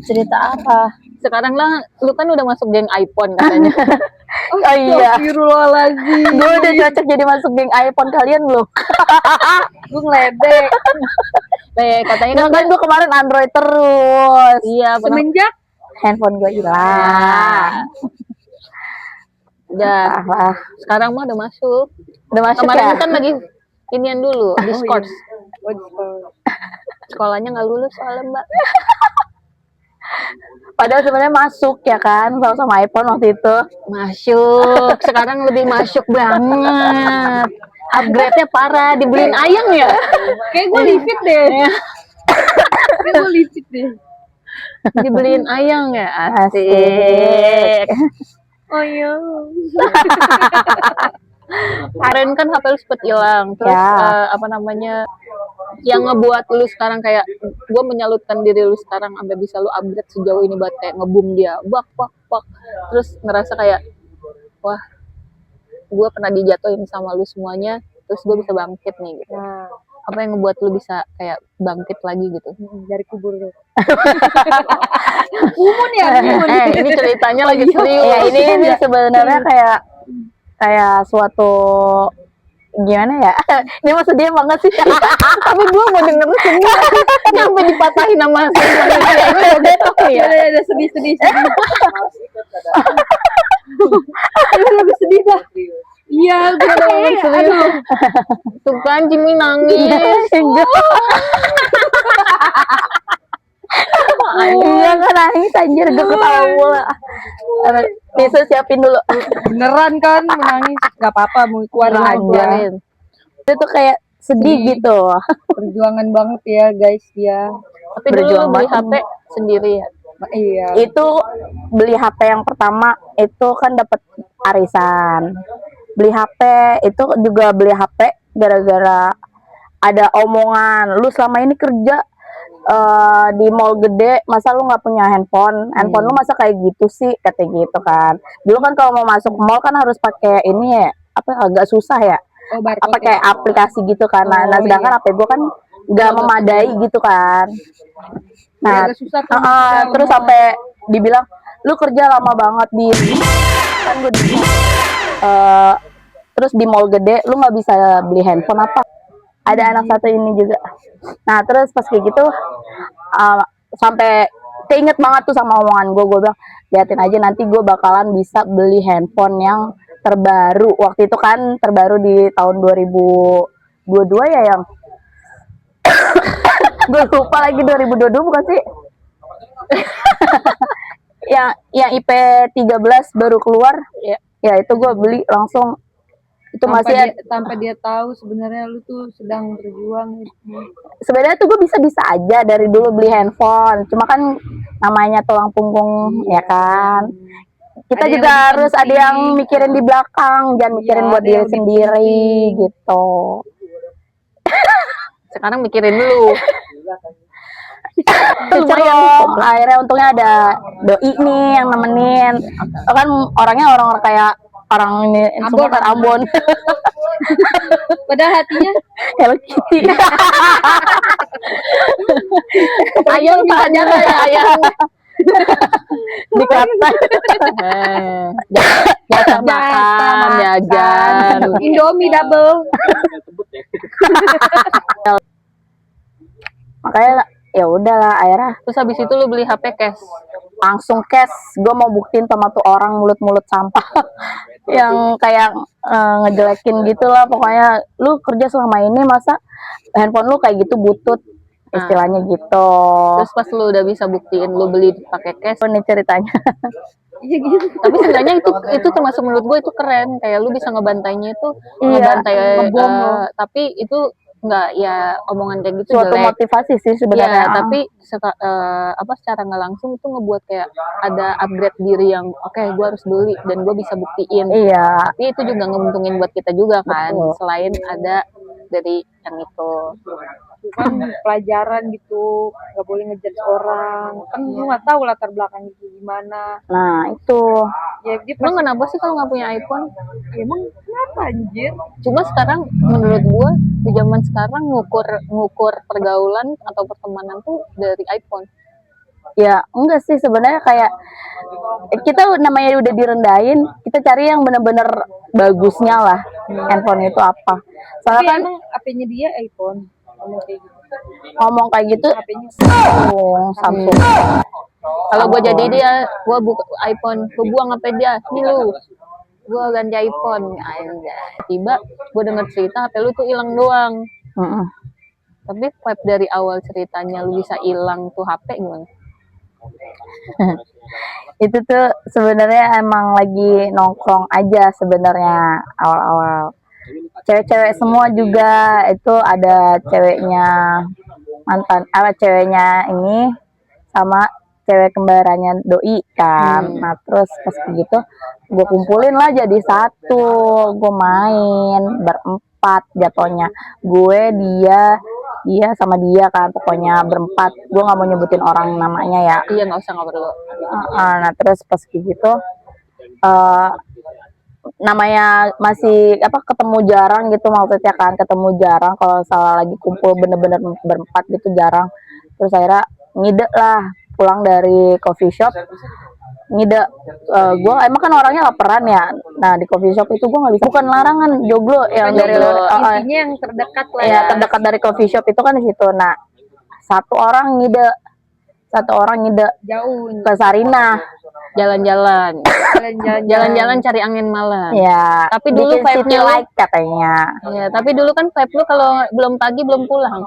Cerita apa? Sekarang lah, lu kan udah masuk geng iPhone katanya. Oh iya, Astagfirullahaladzim. gue udah cocok jadi masuk geng iPhone kalian belum? Gue ngeledek. Katanya Kan gue kemarin Android terus. iya, pernah. Semenjak Handphone gue hilang. Udah. Ah, Sekarang mah udah masuk. udah masuk Kemarin ya? kan lagi inian dulu, Discord. oh, Sekolahnya nggak lulus soalnya Mbak. Padahal sebenarnya masuk ya kan, sama iPhone waktu itu. Masuk. Sekarang lebih masuk banget. Upgrade-nya parah, dibeliin ayang ya. kayak gue lipit deh. Kayak gue lipit deh. Dibeliin ayang ya. Asik. Asik. Oh iya. Kemarin kan HP lu sempet hilang. Terus Ya. apa namanya? Yang ngebuat lu sekarang kayak gue menyalutkan diri lu sekarang sampai bisa lu upgrade sejauh ini buat kayak ngebum dia. Bak. Terus ngerasa kayak wah, gue pernah dijatuhin sama lu semuanya, terus gue bisa bangkit nih gitu. Nah, Apa yang ngebuat lu bisa kayak bangkit lagi gitu? dari kubur lu. Umun ya, umun. Ini ceritanya lagi serius. Ya ini sebenarnya kayak suatu gimana ya? Ini mah sedih banget sih. Tapi gue mau denger sendiri. Sampai dipatahin sama Ya, sedih. Lebih sedih dah. Iya, gue Aduh, serius. Tuh kan Jimmy nangis. Iya kan nangis anjir, gue ketawa mulu. Bisa siapin dulu. beneran kan menangis. Gak apa-apa, mau keluarin aja. Itu tuh kayak sedih gitu. Perjuangan banget ya guys ya. Tapi dulu lu beli HP sendiri ya? Iya. Itu beli HP yang pertama itu kan dapat arisan. Beli HP itu juga beli HP gara-gara ada omongan, lu selama ini kerja di mall gede, masa lu nggak punya handphone lu masa kayak gitu sih, kata gitu kan. Dulu kan kalau mau masuk mall kan harus pakai ini ya, apa agak susah ya, apa kayak aplikasi gitu kan. Nah sedangkan HP gue kan nggak memadai gitu kan. Nah agak susah tuh, terus sampai dibilang lu kerja lama banget di kan gue terus di mall gede lu nggak bisa beli handphone apa, ada anak satu ini juga. Nah terus pas kayak gitu sampai keinget banget tuh sama omongan gue bilang liatin aja nanti gue bakalan bisa beli handphone yang terbaru. Waktu itu kan terbaru di tahun 2022 ya yang gue lupa lagi 2022 bukan sih? yang IP 13 baru keluar ya itu gue beli langsung. Itu tanpa dia tahu sebenarnya lu tuh sedang berjuang gitu. Sebenarnya tuh gue bisa aja dari dulu beli handphone, cuma kan namanya tulang punggung ya kan. Kita ada juga harus ada yang mikirin di belakang, jangan mikirin buat diri sendiri gitu. Sekarang mikirin dulu. Lumayan. Akhirnya untungnya ada doi nih yang nemenin. Kan orangnya orang kayak orang ini semua kan Ambon. Padahal hatinya Hello Kitty. Ayang tanya ya ayang. Dikata jatah makan, jajan, Indomie double. Makanya ya udahlah akhirnya. Terus habis itu lu beli HP cash. Langsung cash. Gue mau buktiin sama tuh orang mulut-mulut sampah yang kayak ngejelekin gitu lah. Pokoknya lu kerja selama ini masa handphone lu kayak gitu butut, istilahnya gitu. Terus pas lu udah bisa buktiin lu beli pakai cash, ini ceritanya. Tapi sebenarnya itu termasuk menurut gue itu keren, kayak lu bisa ngebantainya itu ngebantai tapi itu nggak ya omongan kayak gitu suatu jelek. Motivasi sih sebenarnya. Ya, tapi secara nggak langsung itu ngebuat kayak ada upgrade diri yang oke, gue harus beli dan gue bisa buktiin. Iya. Tapi itu juga nguntungin buat kita juga kan. Betul. Selain ada dari yang itu. Kan pelajaran gitu, nggak boleh ngejudge orang. Kan lu nggak tahu latar belakang itu gimana. Nah itu. Ya dia Emang kenapa sih kalau nggak punya iPhone? Emang kenapa anjir? Cuma sekarang menurut gue di zaman sekarang ngukur pergaulan atau pertemanan tuh dari iPhone. Ya enggak sih sebenarnya, kayak kita namanya udah direndahin, kita cari yang bener-bener bagusnya lah. Handphone itu apa? Soalnya Tapi kan emang HP-nya dia iPhone. Ngomong kayak gitu. ngomong kayak gitu, HP-nya Samsung. Kalau gue jadi dia, gue buka iPhone, gue buang HP dia, nih lu, gue ganti iPhone, anjay. Tiba, gue denger cerita HP lu tuh hilang doang. Mm-mm. Tapi vibe dari awal ceritanya lu bisa hilang tuh HP gimana? Itu tuh sebenarnya emang lagi nongkrong aja sebenarnya awal-awal. Cewek-cewek semua juga, itu ada ceweknya mantan, ceweknya ini sama cewek kembarannya doi kan. Nah terus pas begitu gue kumpulin lah jadi satu, gue main berempat jatuhnya, gue dia sama dia kan, pokoknya berempat, gue nggak mau nyebutin orang namanya ya. Iya, nggak usah, nggak perlu. Nah terus pas gitu namanya masih ketemu jarang gitu, maksudnya kan ketemu jarang, kalau salah lagi kumpul bener-bener berempat gitu jarang. Terus akhirnya ngide lah pulang dari coffee shop, ngide, gue emang kan orangnya laparan ya. Nah di coffee shop itu gue nggak bisa, bukan larangan, joglo yang dari intinya yang terdekat lah ya, terdekat dari coffee shop itu kan di situ. Nah satu orang ngide jauh ke Sarinah, Jalan-jalan, jalan-jalan cari angin malam. ya. Tapi dulu bikin city vibe-nya lu- light katanya. Ya, tapi dulu kan vibe lu kalau belum pagi belum pulang.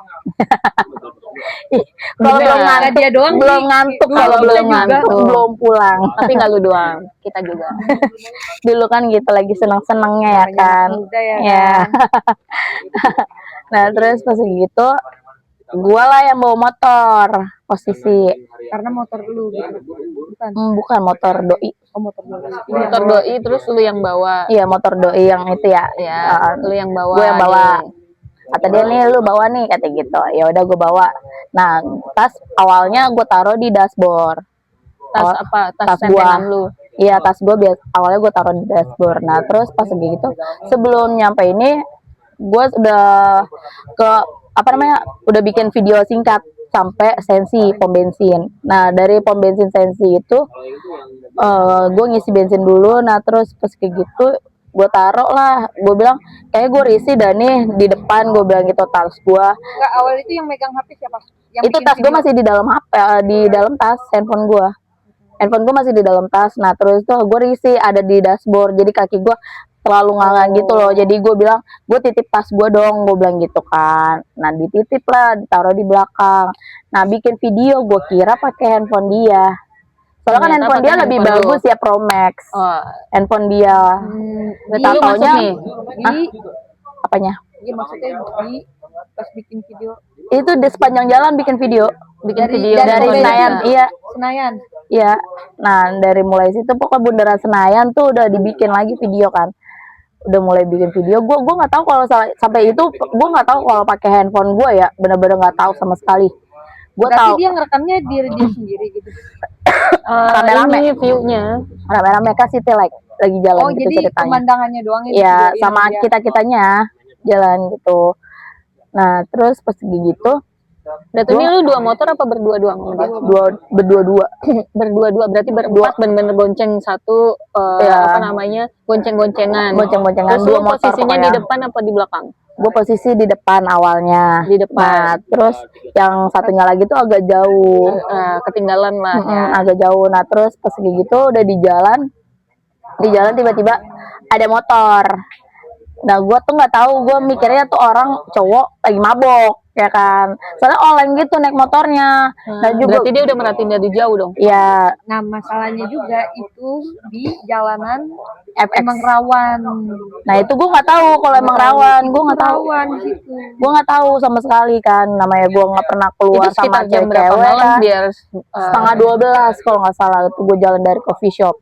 Kalau Bener. belum ngantuk, Dia doang belum sih. ngantuk, Dulu kalau kita belum juga. ngantuk belum pulang. Tapi nggak lu doang, kita juga. Dulu kan gitu lagi senang-senangnya ya kan. Muda ya, Ya. Nah terus pas gitu, gua lah yang bawa motor posisi. karena motor lu gitu. Bukan. Bukan motor doi. Oh, motor lu. Motor doi terus lu yang bawa. Iya motor doi yang itu ya. Ya, lu yang bawa. Gue yang bawa. nih. Kata dia nih, lu bawa nih, kata gitu. Ya udah gue bawa. Nah tas awalnya gue taruh di dashboard. Tas apa? Tas gua. tempelan lu. Iya tas gue awalnya gue taruh di dashboard. Nah terus pas gitu sebelum nyampe ini gue udah ke udah bikin video singkat sampai Sensi pom bensin. Nah dari pom bensin Sensi itu gue ngisi bensin dulu. Nah terus pas kayak gitu gue taruh lah, gue bilang kayak gue risih dah nih di depan, gue bilang gitu tas gue. Enggak, awal itu yang megang HP siapa? Yang Itu bikin tas gue video? masih di dalam HP, di dalam tas handphone gue. Handphone gue masih di dalam tas. Nah terus tuh gue risih ada di dashboard, jadi kaki gue terlalu nganga gitu loh. Jadi gue bilang, gue titip tas gue dong, gue bilang gitu kan. Nah dititip lah, ditaruh di belakang. Nah bikin video, gue kira pakai handphone dia. Soalnya kan Ternyata handphone dia pakai lebih handphone bagus ya, Pro Max. Oh, Handphone dia. berarti lu masuk Tatonya nih. apanya? Iya, maksudnya di pas bikin video Itu di sepanjang jalan bikin video. Bikin Dari- video Dari Pom bensin. Senayan, iya. Senayan. Iya, nah dari mulai situ pokoknya bundaran Senayan tuh udah dibikin lagi video kan, udah mulai bikin video. Gue nggak tahu kalau sampai itu, gue nggak tahu kalau pakai handphone gue ya, bener-bener nggak tahu sama sekali. Gue Berarti tahu dia ngerekamnya diri dia sendiri gitu. rame-rame, Ini view-nya. rame-rame kasih like lagi jalan Oh, gitu jadi ceritanya. pemandangannya doang yang Iya, divideoin sama dia. kita-kitanya jalan gitu. Nah terus pas gitu, Berarti ini lu 2 motor apa berdua doang? berdua-dua. Berdua-dua berarti berempat bener-bener gonceng satu Iya. apa namanya? Gonceng-goncengan. Gonceng-goncengan, Terus dua lu motor posisinya pokoknya. di depan apa di belakang? Gue posisi di depan awalnya. Di depan. Nah, terus yang satunya lagi tuh agak jauh. Ketinggalan lah ya. Agak jauh. Nah terus pas kayak gitu udah di jalan tiba-tiba ada motor. Nah gue tuh nggak tahu, gue mikirnya tuh orang cowok lagi mabok ya kan, soalnya oleng gitu naik motornya. Nah juga Berarti dia udah merhatiin dari jauh dong. ya Nah, masalahnya juga itu di jalanan FX. emang rawan. Nah itu gue nggak tahu kalau emang rawan, gue nggak tahu, Rawan di situ. gue nggak tahu sama sekali kan, namanya gue nggak pernah keluar Itu sama sekitar jam berapa cewek malam kan. biar Setengah 12 kalau nggak salah, itu gue jalan dari coffee shop.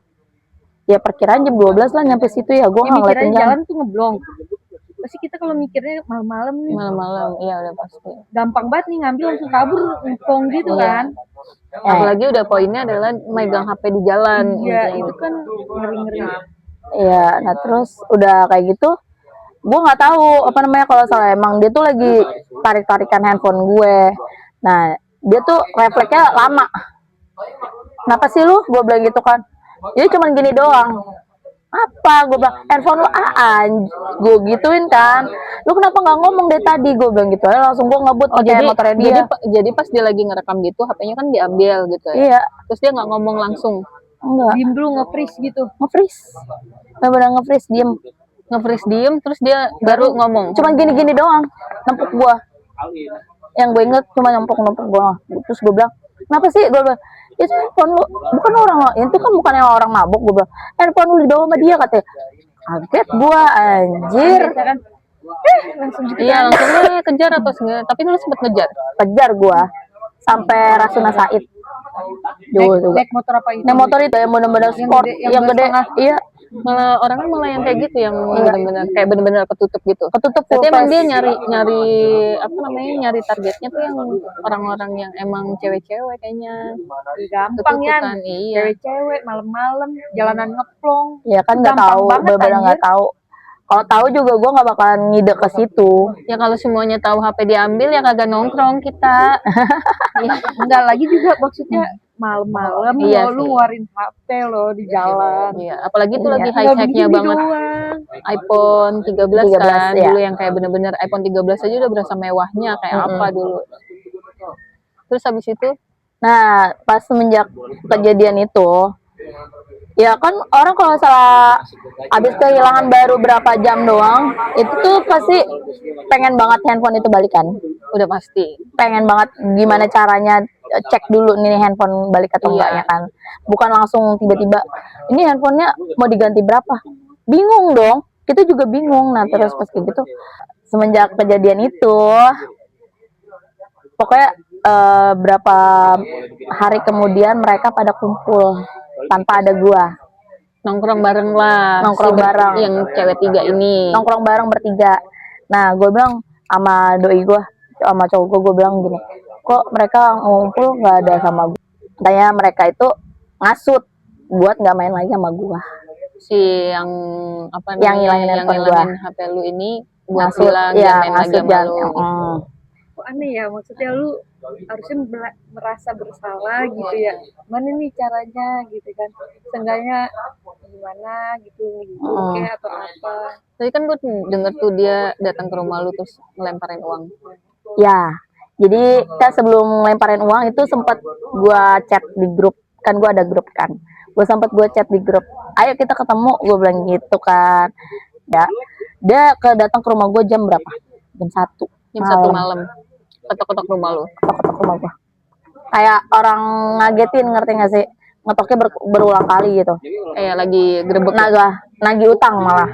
Ya perkiraan jam 12 lah nyampe situ ya, gue Ini nggak ngeliatin mikirnya jam. jalan tuh ngeblong. Pasti kita kalau mikirnya malam-malam nih, malam-malam, iya udah pasti. gampang banget nih ngambil langsung kabur, ngepong gitu Iya. kan. Apalagi udah poinnya adalah megang HP di jalan. Iya, gitu. itu kan ngeri-ngeri. Iya, nah terus udah kayak gitu, gue nggak tahu apa namanya kalau salah, emang dia tuh lagi tarik-tarikan handphone gue. Nah dia tuh refleksnya lama, kenapa sih lu, gue bilang gitu kan. Jadi cuman gini doang, apa gue bilang, handphone lu gue gituin kan, lu kenapa nggak ngomong dari tadi, gue bilang gitu aja, langsung gue ngebut Oh, pakai motornya dia. jadi pas dia lagi ngerekam gitu, HP-nya kan diambil gitu ya. Iya, Terus dia nggak ngomong langsung, enggak, Diem dulu nge-freeze gitu. nge-freeze, bener-bener nge-freeze, diem, nge-freeze diem, terus dia baru ngomong. cuman gini-gini doang, nempuk gue. Yang gue inget cuma nempuk gue. Terus gue bilang, kenapa sih, gue bilang, itu handphone lu, bukan orang, itu kan bukan yang orang mabuk, gue bilang, handphone lu dibawa sama dia, katanya. Kaget gue, anjir. Biasa kan, langsung gitu. Iya, langsung kejar atau enggak? Tapi lu sempet ngejar. Kejar gue sampai Rasuna Said. Jauh juga. Naik motor apa itu? Naik motor itu yang bener-bener sport, yang gede, iya, Malah orangnya malah yang kayak gitu, yang bener-bener ketutup gitu. ketutup Berarti full emang face. dia nyari apa namanya, nyari targetnya tuh yang orang-orang yang emang cewek-cewek kayaknya. Gampang ya. Ketutupan, iya. Cewek-cewek malam-malam jalanan ngeplong. Ya kan nggak Gampang tahu, banget, bener-bener nggak anjir. tahu. Kalau tahu juga gue nggak bakalan ngide ke situ. Ya kalau semuanya tahu HP diambil ya kagak nongkrong kita. Ya, enggak lagi juga maksudnya malam-malam Iya lu sih. ngeluarin HP lo di jalan. Iya, apalagi tuh Iya. lagi Nggak high-hype-nya begini banget. doang. iPhone 13 13, kan, ya. dulu yang kayak bener-bener iPhone 13 aja udah berasa mewahnya kayak apa dulu. Terus habis itu, Nah, pas semenjak kejadian itu, ya kan orang kalau salah abis kehilangan baru berapa jam doang, itu tuh pasti pengen banget handphone itu balikan. udah pasti. Pengen banget gimana caranya, cek dulu nih handphone balik atau Iya. enggaknya kan. Bukan langsung tiba-tiba, ini handphonenya mau diganti berapa. Bingung dong, kita juga bingung. Nah terus pas kayak gitu, semenjak kejadian itu, pokoknya berapa hari kemudian mereka pada kumpul tanpa ada gua. Nongkrong bareng lah. Nongkrong bareng. Yang cewek 3 ini. Nongkrong bareng bertiga. Nah gue bilang sama doi gue, sama cowok gue bilang gini, kok mereka ngumpul nggak ada sama gue. Katanya mereka itu ngasut buat nggak main lagi sama gue. Si yang apa Yang namanya, ngilangin yang handphone ngilangin HP lu ini buat Ngasut, bilang ya jangan main lagi ngasut sama jangan. lu. Kok aneh ya, maksudnya lu harusnya merasa bersalah gitu ya. Mana nih caranya gitu kan. Seenggaknya gimana gitu, oke atau apa. Tadi kan gue denger tuh dia datang ke rumah lu terus ngelemparin uang. Ya, jadi kan sebelum lemparin uang itu sempat gua chat di grup, kan gua ada grup kan. Gua chat di grup, ayo kita ketemu, gue bilang gitu kan. Ya, dia datang ke rumah gue jam berapa? Jam 1 Jam 1 malam. Ketok-ketok rumah lu. Ketok rumah gue. Kayak orang ngagetin, ngerti gak sih? Ngetoknya berulang kali gitu. Kayak lagi grebek. Nagih utang malah.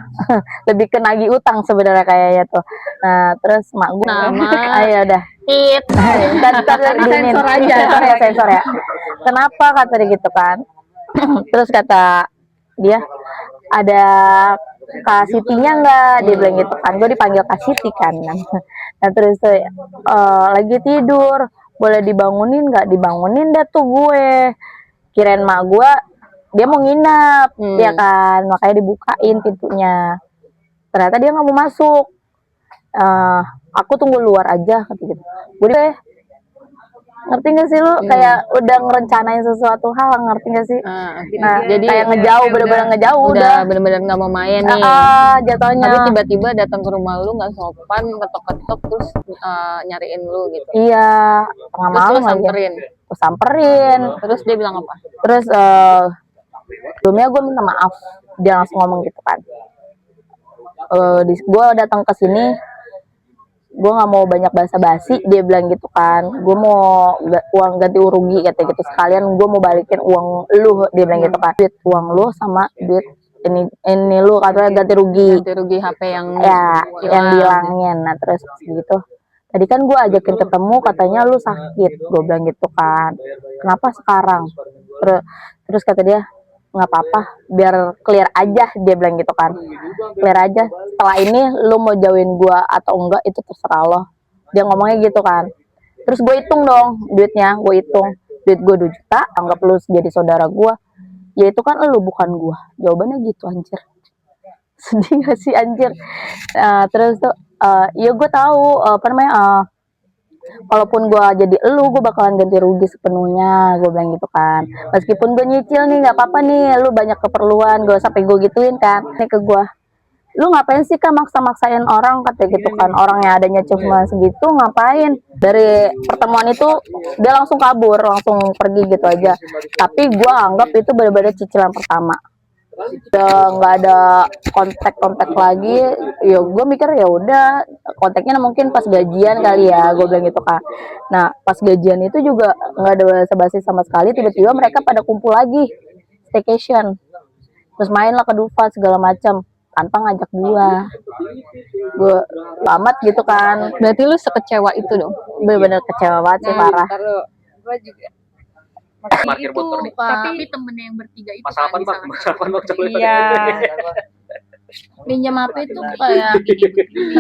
Lebih ke nagih utang sebenarnya kayaknya tuh. Nah, terus mak gue. Nama. Ayo udah. Tit. Ntar Sensor aja. Sensor ya. Kenapa kata dia gitu kan? Terus kata dia, ada Kak Siti-nya enggak? Dia bilang gitu kan. Gue dipanggil Kak Siti kan. Nah terus lagi tidur, boleh dibangunin nggak? Dibangunin dah tuh gue. Kirain mak gue dia mau nginep, ya kan, makanya dibukain pintunya. Ternyata dia nggak mau masuk. Aku tunggu luar aja, kata gitu. Gue deh, ngerti gak sih lu? Kayak udah ngerencanain sesuatu hal, ngerti gak sih? Nah, jadi kayak ngejauh, bener-bener ngejauh udah bener-bener nggak mau main nih. Jatuhnya. Tapi tiba-tiba datang ke rumah lu nggak sopan, ketok-ketok terus nyariin lu gitu. Iya, tengah Terus lu malam lagi. samperin. Aku samperin. Terus dia bilang apa? Terus sebelumnya gue minta maaf, dia langsung ngomong gitu kan. Gue datang ke sini, gue nggak mau banyak basa-basi, dia bilang gitu kan. Gue mau uang ganti rugi kata gitu, sekalian gue mau balikin uang lu, dia bilang gitu kan. Duit uang lu sama duit ini lu katanya ganti rugi. Ganti rugi HP yang Ya, yang dihilangin. Nah terus gitu, tadi kan gue ajakin ketemu, katanya lu sakit, gue bilang gitu kan. Kenapa sekarang? Terus kata dia, nggak apa-apa, biar clear aja, dia bilang gitu kan. Clear aja, setelah ini lu mau jauhin gue atau enggak itu terserah lo, dia ngomongnya gitu kan. Terus gue hitung dong duitnya, gue hitung duit gue 2 juta, anggap lu jadi saudara gue, ya itu kan lu bukan gue. Jawabannya gitu, anjir. Sedih gak sih anjir? Terus tuh ya gue tahu apa namanya, Walaupun gue jadi elu, gue bakalan ganti rugi sepenuhnya, gue bilang gitu kan. Meskipun gue nyicil nih, nggak apa-apa nih, lu banyak keperluan, gue sampai gue gituin kan. Nih ke gue, lu ngapain sih kan maksa-maksain orang, kata gitu kan. Orang yang adanya cuma segitu ngapain. Dari pertemuan itu dia langsung kabur, langsung pergi gitu aja. Tapi gue anggap itu benar-benar cicilan pertama, udah nggak ada kontak-kontak lagi. Ya gue mikir ya udah, kontaknya mungkin pas gajian kali ya, gue bilang gitu kan. Nah pas gajian itu juga nggak ada basa-basi sama sekali, tiba-tiba mereka pada kumpul lagi staycation, terus main lah ke Dufan segala macam tanpa ngajak gue amat gitu kan. Berarti lu sekecewa itu dong. Bener-bener kecewa banget sih, parah. Kalau gue juga masih Parkir itu, motor nih. tapi temennya yang bertiga itu Mas Alvan bang, Mas Alvan bang, coba iya Pinjam HP itu kayak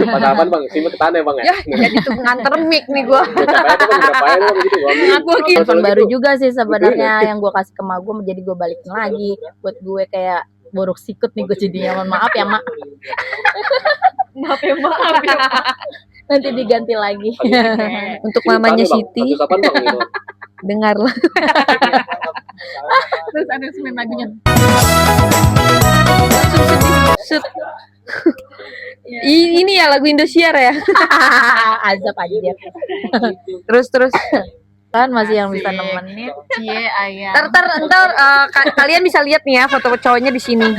Mas Alvan bang, sini ke tanah bang ya. ya jadi tuh nganter mic nih gue. Ngapain bang gitu? telepon baru juga sih sebenarnya yang gue kasih ke mak gue, jadi gue balikin lagi buat gue kayak borok sikut nih gue jadinya. Mohon maaf ya mak, Maaf ya, maaf ya. nanti diganti lagi. Untuk mamanya Siti, dengarlah. Terus ada semen lagunya. Set. Ini ya lagu Indosiar ya. Azab aja Terus kan, masih yang bisa nemenin. Cie ayam. Ntar kalian bisa lihat nih ya foto cowoknya di sini.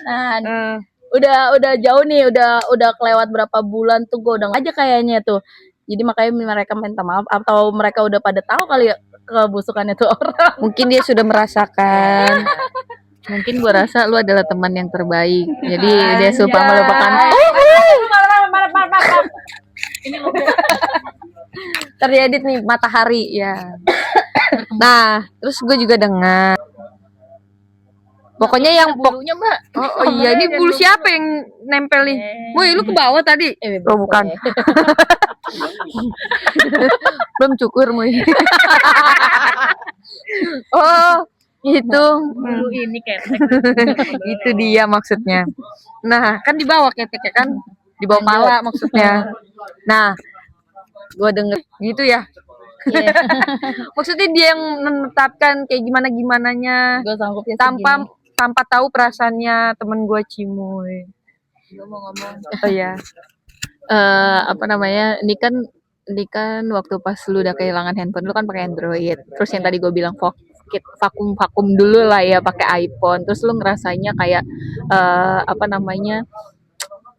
Nah, udah jauh nih, udah kelewat berapa bulan tuh, gue udah nggak aja kayaknya tuh. Jadi makanya mereka minta maaf, atau mereka udah pada tahu kali ya kebusukannya tuh orang. Mungkin dia sudah merasakan. Mungkin gua rasa lu adalah teman yang terbaik. Jadi dia suka melupakan. Terjadi nih matahari ya. Nah, terus gue juga dengar. Pokoknya yang Bulunya mbak. oh iya, ini bulu siapa yang nempel nih? Woi, lu ke bawah tadi? Oh bukan. Belum cukur Moy. Oh, itu. Dulu ini kayak Itu dia maksudnya. Nah, kan di bawah keteknya kan? Di bawah pala maksudnya. Nah, gue denger gitu ya. Maksudnya dia yang menetapkan kayak gimananya gue sanggupnya tanpa tahu perasaannya temen gue Cimoy. Gua mau ngomong. Oh ya. Apa namanya? Ini kan waktu pas lu udah kehilangan handphone lu kan pakai Android. Terus yang tadi gue bilang vakum dulu lah ya pakai iPhone. Terus lu ngerasanya kayak apa namanya?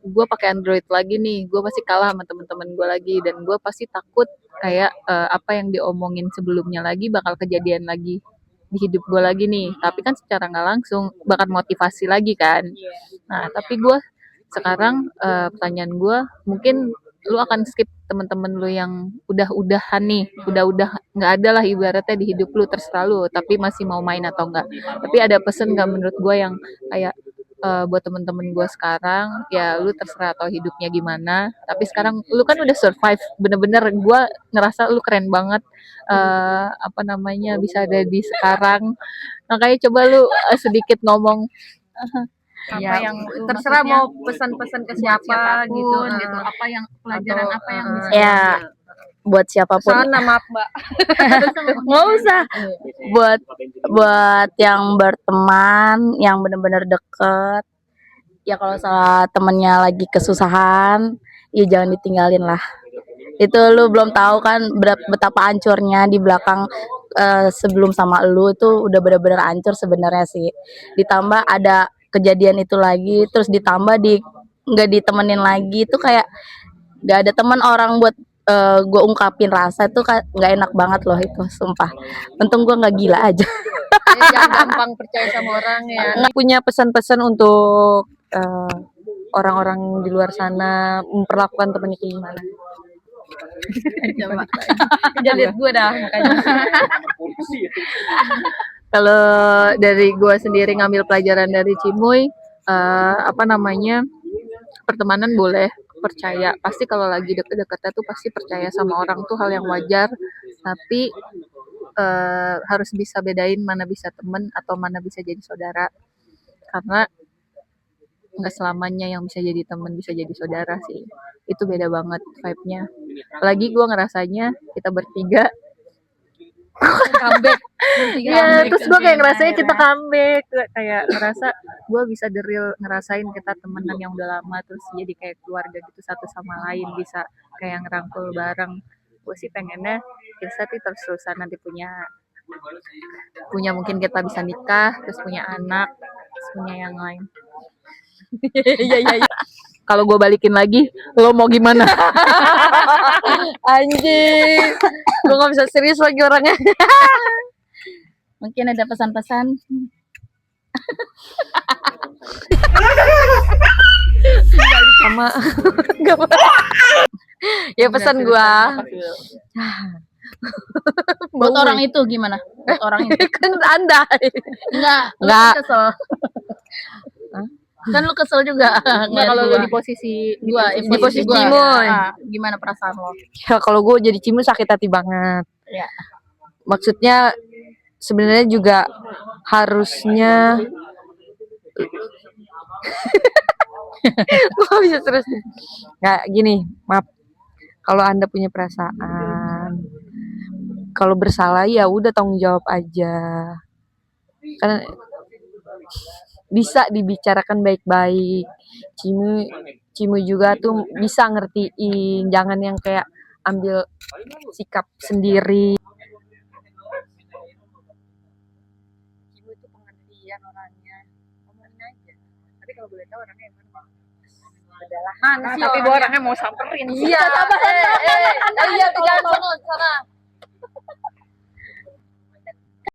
Gue pakai Android lagi nih, gue pasti kalah sama temen-temen gue lagi, dan gue pasti takut kayak apa yang diomongin sebelumnya lagi bakal kejadian lagi di hidup gue lagi nih. Tapi kan secara nggak langsung bakal motivasi lagi kan. Nah tapi gue sekarang pertanyaan gue, mungkin lu akan skip temen-temen lu yang udah-udahan nih, udah nggak ada lah ibaratnya di hidup lu, terserah lu, tapi masih mau main atau enggak. Tapi ada pesen nggak menurut gue yang kayak buat temen-temen gue sekarang, ya lu terserah atau hidupnya gimana, tapi sekarang lu kan udah survive, bener-bener gue ngerasa lu keren banget, apa namanya bisa ada di sekarang. Makanya coba lu sedikit ngomong apa Ya, yang terserah maksudnya mau pesan-pesan ke siapa gitu. apa yang pelajaran Atau, apa yang bisa ya buat siapapun. Sana maaf Mbak. Nggak usah. Buat yang berteman, yang benar-benar deket, ya kalau salah temennya lagi kesusahan, ya jangan ditinggalin lah. Itu lu belum tahu kan betapa hancurnya di belakang, sebelum sama lu itu udah benar-benar hancur sebenarnya sih. Ditambah ada kejadian itu lagi, terus ditambah nggak ditemenin lagi, itu kayak nggak ada teman orang buat gue ungkapin rasa itu, nggak enak banget loh itu, sumpah. Untung gue nggak gila aja. Jangan gampang percaya sama orang ya. Punya pesan-pesan untuk orang-orang di luar sana memperlakukan temannya kayak gimana? coba. Jangan lihat gue dah makanya. Kalau dari gue sendiri ngambil pelajaran dari Cimoy, apa namanya, pertemanan boleh percaya, pasti kalau lagi deket-deketnya tuh pasti percaya sama orang tuh hal yang wajar, tapi harus bisa bedain mana bisa temen atau mana bisa jadi saudara, karena nggak selamanya yang bisa jadi temen bisa jadi saudara sih. Itu beda banget vibe-nya. Apalagi gue ngerasanya kita bertiga. Comeback. Iya, terus gue kayak ngerasanya kita comeback. Kayak ngerasa gue bisa the real ngerasain kita temenan yang udah lama, terus jadi kayak keluarga gitu satu sama lain, bisa kayak ngerangkul bareng. Gue sih pengennya kita sih terus-terusan nanti punya mungkin kita bisa nikah, terus punya anak, terus punya yang lain. Iya. Kalau gue balikin lagi, lo mau gimana? Anjing. Gue gak bisa serius lagi orangnya. Mungkin ada pesan-pesan. Sama. Ya pesan gua. Buat orang itu gimana? Buat orang itu. Kan Anda. Enggak. Enggak. Lu kesel. Kan lu kesel juga. Nggak, kalau lo di posisi di posisi gua. Cimun. Gimana perasaan lo? Ya kalau gue jadi Cimun sakit hati banget. Ya. Maksudnya sebenarnya juga harusnya gue gak bisa terus nggak gini, maaf kalau Anda punya perasaan, kalau bersalah ya udah tanggung jawab aja, kan bisa dibicarakan baik-baik. Cimu juga tuh bisa ngertiin, jangan yang kayak ambil sikap sendiri. Cimu itu pengertian orangnya, ngomongin aja. Tapi kalau boleh tahu orangnya yang mana? Adalah Tapi gue orangnya mau samperin. iya, iya, jangan sana.